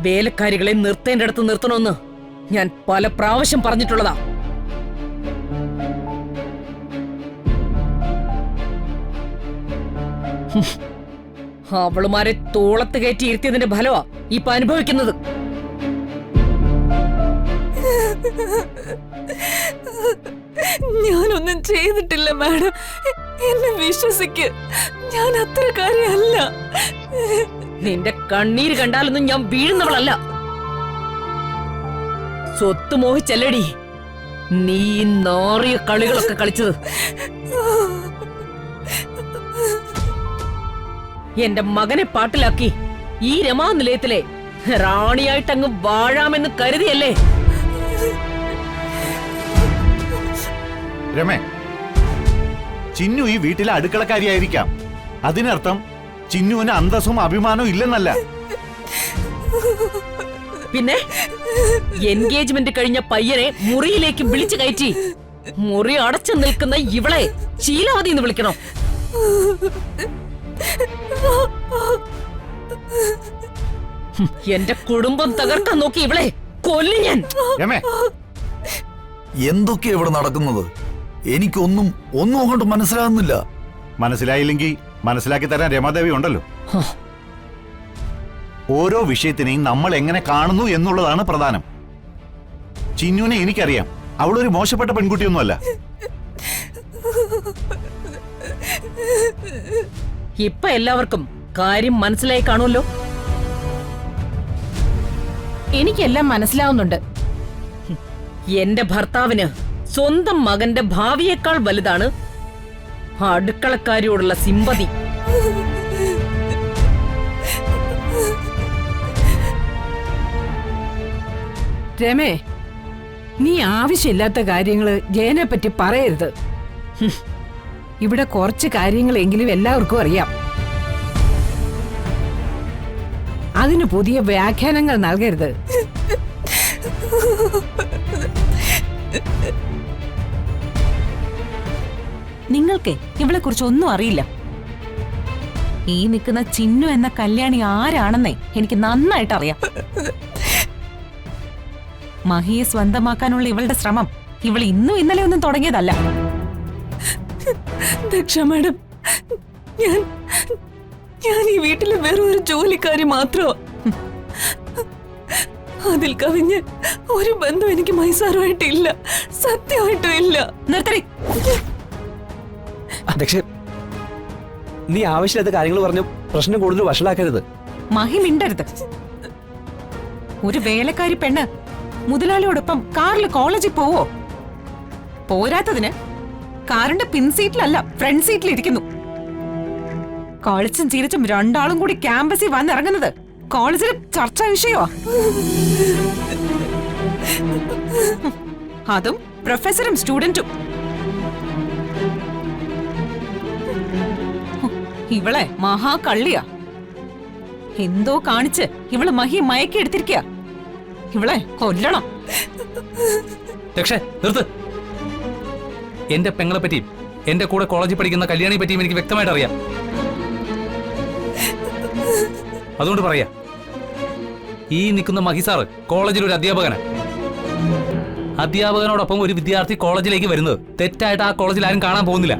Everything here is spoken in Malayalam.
വേലക്കാരികളെ നിർത്തേണ്ടടുത്ത് നിർത്തണമെന്ന് ഞാൻ പല പ്രാവശ്യം പറഞ്ഞിട്ടുള്ളതാ. അവളുമാരെ തോളത്ത് കയറ്റി ഇരുത്തിയതിന്റെ ഫലമാ ഇപ്പൊ അനുഭവിക്കുന്നത്. ഞാനൊന്നും ചെയ്തിട്ടില്ല മാഡം, എന്നെ വിശ്വസിക്ക്. ഞാൻ അത്രക്കാരിയല്ല. നിന്റെ കണ്ണീര് കണ്ടാലൊന്നും ഞാൻ വീഴുന്നവളല്ല. സ്വത്ത് മോഹിച്ചല്ലടി നീ നാറിയ കളികളൊക്കെ കളിച്ചത്. എന്റെ മകനെ പാട്ടിലാക്കി ഈ രമാനിലയത്തിലെ റാണിയായിട്ടങ്ങ് വാഴാമെന്ന് കരുതിയല്ലേ? രമേ, ചിന്നു ഈ വീട്ടിലെ അടുക്കളക്കാരിയായിരിക്കാം. അതിനർത്ഥം ചിന്നുവിന് അന്തസ്സും അഭിമാനവും ഇല്ലെന്നല്ല. പിന്നെ എൻഗേജ്മെന്റ് കഴിഞ്ഞ പയ്യനെ മുറിയിലേക്ക് വിളിച്ചു കയറ്റി മുറി അടച്ചു നിൽക്കുന്ന ഇവളെ ശീലാവതി എന്ന് വിളിക്കണം. എന്റെ കുടുംബം തകർക്കാൻ നോക്കി ഇവളെ കൊല്ലും ഞാൻ. എന്തൊക്കെയാ ഇവിടെ നടക്കുന്നത്? എനിക്കൊന്നും അങ്ങോട്ട് മനസ്സിലാകുന്നില്ല. മനസ്സിലായില്ലെങ്കിൽ മനസ്സിലാക്കി തരാൻ രമാദേവി ഉണ്ടല്ലോ. ഓരോ വിഷയത്തിനെയും നമ്മൾ എങ്ങനെ കാണുന്നു എന്നുള്ളതാണ് പ്രധാനം. ചിന്നുവിനെ എനിക്കറിയാം. അവളൊരു മോശപ്പെട്ട പെൺകുട്ടിയൊന്നുമല്ല. ഇപ്പൊ എല്ലാവർക്കും കാര്യം മനസ്സിലായി കാണുമല്ലോ. എനിക്കെല്ലാം മനസ്സിലാവുന്നുണ്ട്. എന്റെ ഭർത്താവിന് സ്വന്തം മകന്റെ ഭാവിയേക്കാൾ വലുതാണ് അടുക്കളക്കാരിയോടുള്ള സിമ്പതി. രമേ, നീ ആവശ്യമില്ലാത്ത കാര്യങ്ങള് ജയനെ പറ്റി പറയരുത്. ഇവിടെ കുറച്ച് കാര്യങ്ങളെങ്കിലും എല്ലാവർക്കും അറിയാം. അതിന് പുതിയ വ്യാഖ്യാനങ്ങൾ നൽകരുത്. നിങ്ങൾക്ക് ഇവളെ കുറിച്ച് ഒന്നും അറിയില്ല. ഈ നിൽക്കുന്ന ചിന്നു എന്ന കല്യാണി ആരാണെന്നേ എനിക്ക് നന്നായിട്ട് അറിയാം. മഹിയെ സ്വന്തമാക്കാനുള്ള ഇവളുടെ ശ്രമം ഇവൾ ഇന്നും ഇന്നലെ ഒന്നും തുടങ്ങിയതല്ല. ദക്ഷ മാഡം, ഞാൻ ഈ വീട്ടിലെ വേറൊരു ജോലിക്കാരി മാത്രമോ? അതിൽ കവിഞ്ഞ് ഒരു ബന്ധം എനിക്ക് മൈസാറുമായിട്ടില്ല, സത്യമായിട്ടും ഇല്ല. നിർത്തടി. നീ ആവശ്യമില്ലാത്ത കാര്യങ്ങൾ പറഞ്ഞു പ്രശ്നം കൂടുതൽ വഷളാക്കരുത്. മഹി മിണ്ടരുത്. ഒരു വേലക്കാരി പെണ്ണ് മുതലാളിയോടൊപ്പം കാറിൽ കോളേജിൽ പോവോ? പോരാത്തതിന് കാറിന്റെ പിൻസീറ്റിലല്ല ഫ്രണ്ട് സീറ്റിൽ ഇരിക്കുന്നു. കളിച്ചും ചിരിച്ചും രണ്ടാളും കൂടി ക്യാമ്പസിൽ വന്നിറങ്ങുന്നത് കോളേജിൽ ചർച്ചാ വിഷയമാ. അതും പ്രൊഫസറും സ്റ്റുഡന്റും. ഇവളെ മഹാകള്ളിയാ. എന്തോ കാണിച്ച് ഇവള് മഹി മയക്കി എടുത്തിരിക്കുക. ഇവളെ കൊല്ലണം. രക്ഷേ, നിർത്ത്. എന്റെ പെങ്ങളെ പറ്റിയും എന്റെ കൂടെ കോളേജിൽ പഠിക്കുന്ന കല്യാണിയെ പറ്റിയും എനിക്ക് വ്യക്തമായിട്ട് അറിയാം. അതുകൊണ്ട് പറയാ, ഈ നിൽക്കുന്ന മഹിസാറ് കോളേജിൽ ഒരു അധ്യാപകനാണ്. അധ്യാപകനോടൊപ്പം ഒരു വിദ്യാർത്ഥി കോളേജിലേക്ക് വരുന്നത് തെറ്റായിട്ട് ആ കോളേജിൽ ആരും കാണാൻ പോകുന്നില്ല.